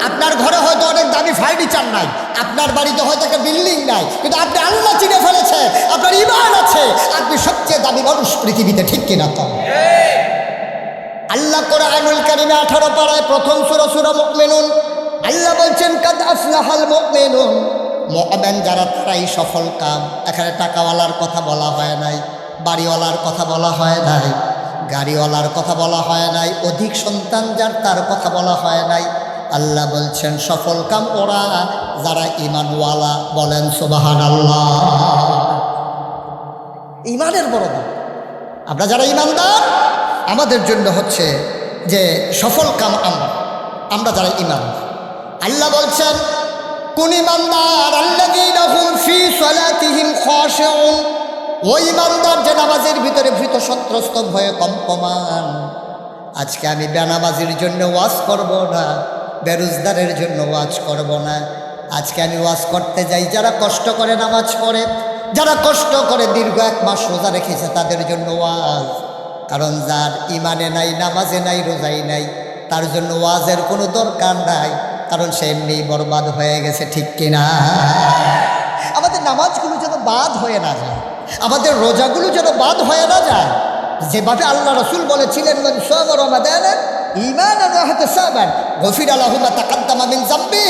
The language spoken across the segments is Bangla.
আপনার ঘরে হয়তো অনেক দামি ফার্নিচার নাই, আপনার বাড়িতে হয়তো একটা বিল্ডিং নাই, কিন্তু আপনি আল্লাহ চিনে ফেলেছে, আপনার ঈমান আছে, আপনি সবচেয়ে দামি মানুষ পৃথিবীতে, ঠিক কিনা? তো আল্লাহ কোরআনুল কারীমে 18 পারায় প্রথম সূরা সূরা মুমিনুন আল্লাহ বলছেন কাদ আফলাহাল মুমিনুন, মুমিন যারা তারাই সফল কাম। এখানে টাকাওয়ালার কথা বলা হয় নাই, বাড়িওয়ালার কথা বলা হয় নাই, গাড়িওয়ালার কথা বলা হয় নাই, অধিক সন্তান যার তার কথা বলা হয় নাই। আল্লাহ বলছেন সফল কাম ওরা যারা ঈমানওয়ালা। বলেন সুবহানাল্লাহ। ঈমানের বড় দাম। আমরা যারা ঈমানদার আমাদের জন্য হচ্ছে যে সফল কাম আমরা যারা ঈমান। আল্লাহ বলছেন কোন ঈমানদার আল্লাযীনা হুম ফী সালাতিহিম খাশিউন, ওই ঈমানদার যে নামাজের ভিতরে ভীত সন্ত্রস্ত ভয়ে কম্পমান। আজকে আমি বেনামাজির জন্য ওয়াজ করব না, বেরোজগারের জন্য ওয়াজ করব না। আজকে আমি ওয়াজ করতে যাই যারা কষ্ট করে নামাজ পড়ে, যারা কষ্ট করে দীর্ঘ 1 মাস রোজা রেখেছে তাদের জন্য ওয়াজ। কারণ যার ইমানে নাই, নামাজে নাই, রোজাই নাই, তার জন্য ওয়াজের কোনো দরকার নাই, কারণ সে এমনি বরবাদ হয়ে গেছে, ঠিক কিনা? আমাদের নামাজগুলো যেন বাদ হয়ে না যায়, আমাদের রোজাগুলো যেন বাদ হয়ে না যায়। যেভাবে আল্লাহ রাসূল বলেছিলেন মান সামা রমাদান ঈমানান ওয়া ইহতিসাবান গফিরা লাহু মা তাকাদ্দামা মিন যামবি,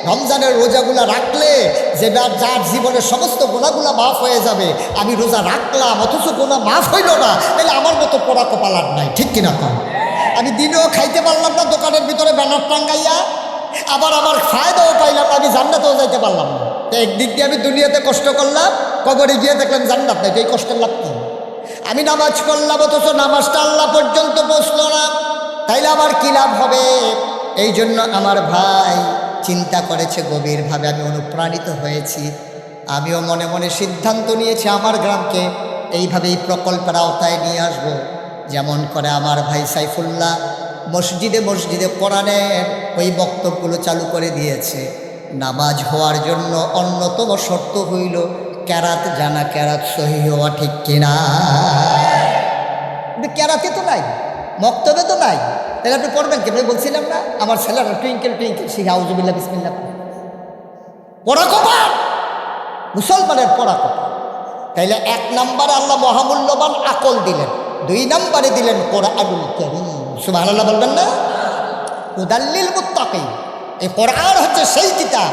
রমজানের রোজাগুলা রাখলে যে যার জীবনের সমস্ত গুনাহগুলা মাফ হয়ে যাবে। আমি রোজা রাখলাম অথচ গুনাহ মাফ হইল না, তাহলে আমার মতো পোড়া কপাল আর নাই, ঠিক কিনা? কম আমি দিনেও খাইতে পারলাম না দোকানের ভিতরে ব্যানার টাঙ্গাইয়া, আবার আমার ফায়দাও পাইলাম না, আমি জান্নাতেও যাইতে পারলাম না। তো একদিক দিয়ে আমি দুনিয়াতে কষ্ট করলাম, কবরে গিয়ে দেখলাম জান্নাত নাই, এই কষ্টের লাভ কি? আমি নামাজ পড়লাম অথচ নামাজটা আল্লাহ পর্যন্ত পৌঁছলো না, তাইলে আমার কি লাভ হবে? এই জন্য আমার ভাই চিন্তা করেছে গভীরভাবে, আমি অনুপ্রাণিত হয়েছি। আমিও মনে মনে সিদ্ধান্ত নিয়েছি আমার গ্রামকে এইভাবে এই প্রকল্পের আওতায় নিয়ে আসব। যেমন করে আমার ভাই সাইফুল্লাহ মসজিদে মসজিদে কোরআনের ওই বক্তব্যগুলো চালু করে দিয়েছে। নামাজ হওয়ার জন্য অন্যতম শর্ত হইল কেরাত জানা, কেরাত সহি হওয়া, ঠিক কিনা? কিন্তু কেরাতে তো নাই, মক্তবে তো নাই, তাহলে আপনি পড়বেন কেন? বলছিলাম না আমার ছেলেরা টুইঙ্কেল টুইঙ্কেল শিখে আউযুবিল্লাহ বিসমিল্লাহ পড়া কপাল, মুসলমানের পড়া কপাল। তাইলে 1 নম্বরে আল্লাহ মহামূল্যবান আকল দিলেন, 2 নম্বরে দিলেন কোরআনুল কারীম। সুবহানাল্লাহ বলবেন না? হুদাল্লিল মুত্তাকিন, এই কোরআন হচ্ছে সেই কিতাব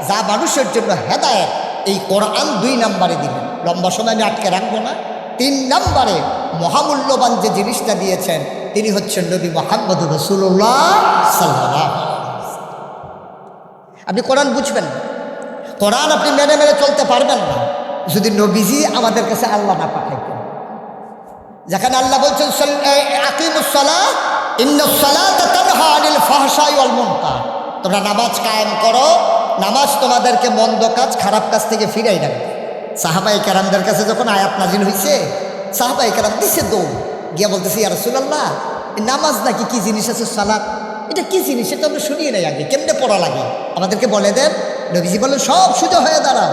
যা মানুষের জন্য হেদায়েত। এই কোরআন 2 নম্বরে দিলেন। লম্বা সময় আমি আটকে রাখবো না। 3 নম্বরে মহামূল্যবান যে জিনিসটা দিয়েছেন তিনি হচ্ছেন নবী মুহাম্মদুর রাসূলুল্লাহ সাল্লাল্লাহু আলাইহি ওয়াসাল্লাম। আপনি কোরআন বুঝবেন না, কোরআন আপনি মেনে মেনে চলতে পারবেন না যদি নবীজি আমাদের কাছে আল্লাহ না পাঠাইতেন। যেখানে আল্লাহ বলছেন আকিমুস সালাহ ইন্নাস সালাতা তানহা আনিল ফাহশাই ওয়াল মুনকার, তোমরা নামাজ কায়েম করো, নামাজ তোমাদেরকে মন্দ কাজ খারাপ কাজ থেকে ফিরাই রাখবে। সাহাবায়ে কেরামদের কাছে যখন আয়াত নাজিল হয়েছে, সাহাবায়ে কেরাম দিছে দৌড় গিয়া বলতেছে ইয়া রাসূলুল্লাহ, নামাজ নাকি কি জিনিস আছে, সালাত এটা কি জিনিস, এটা আমরা শুনিয়ে নাই আগে, কেমনে পড়া লাগে আমাদেরকে বলে দেন। নবীজি বলেন সব সোজা হয়ে দাঁড়াও,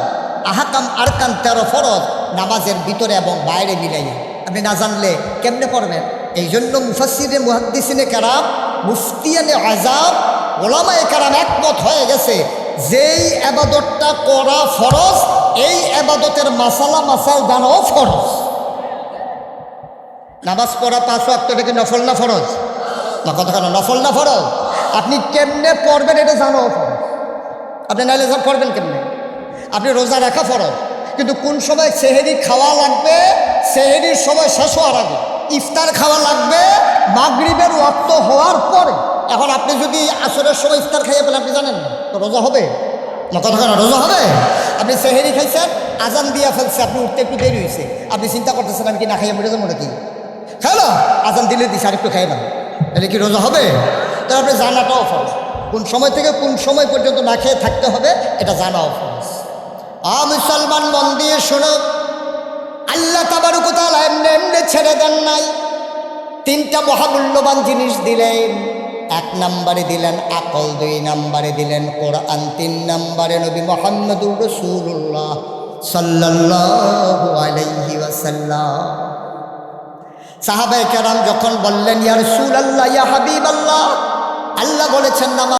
আহকাম আরকান 13 ফরজ নামাজের ভিতরে এবং বাইরে মিলাইয়া, আপনি না জানলে কেমনে পড়বেন? এই জন্য মুফাসসিরে মুহাদ্দিসিনে কেরাম, মুফতিয়ানে আযাব, ওলামায়ে কেরাম একমত হয়ে গেছে যেই ইবাদতটা করা ফরজ, এই ইবাদতের মাসালা মাসাল জানাও ফরজ। নামাজ পড়া 5 ওয়াক্ত কি নফল না ফরজ? না কথা কেন নফল না ফরজ? আপনি কেমনে পড়বেন এটা জানাও ফরজ। আপনি নাইলে পড়বেন কেমনে? আপনি রোজা রাখা ফরজ, কিন্তু কোন সময় সেহেরি খাওয়া লাগবে, সেহেরির সময় শেষ হওয়ার আগে। ইফতার খাওয়া লাগবে মাগরিবের ওয়াক্ত হওয়ার পরে। এখন আপনি যদি আসরের সময় ইফতার খাইয়ে পেলে আপনি জানেন না, তো রোজা হবে না কথা কেন? রোজা হবে। আপনি সেহেরি খাইছেন, আজান দিয়া ফেলছে, আপনি উঠতে একটু দেরি হয়েছে, আপনি চিন্তা করতেছেন আমি কি না খাইয়ে মরে যাবো নাকি? খাইলো আজান দিলে দিছে আর একটু খাই না, তাহলে কি রোজা হবে? তাহলে আপনি জানাটাও ফরজ, কোন সময় থেকে কোন সময় পর্যন্ত না খেয়ে থাকতে হবে এটা জানাও ফরজ। মুসলমান মন দিয়ে শোনো, আল্লাহ তাবারক ওয়া তাআলা এমনি এমনি ছেড়ে দেন নাই। 3টা মহামূল্যবান জিনিস দিলেন। 1 নম্বরে দিলেন আকল, 2 নম্বরে দিলেন কোরআন, 3 নম্বরে নবী মুহাম্মদুর রাসূলুল্লাহ সাল্লাল্লাহু আলাইহি ওয়াসাল্লাম। সাহাবায়ে কেরাম যখন বললেন ইয়া রাসূলুল্লাহ ইয়া হাবিবাল্লাহ, আল্লাহ বলেছেন নামাজ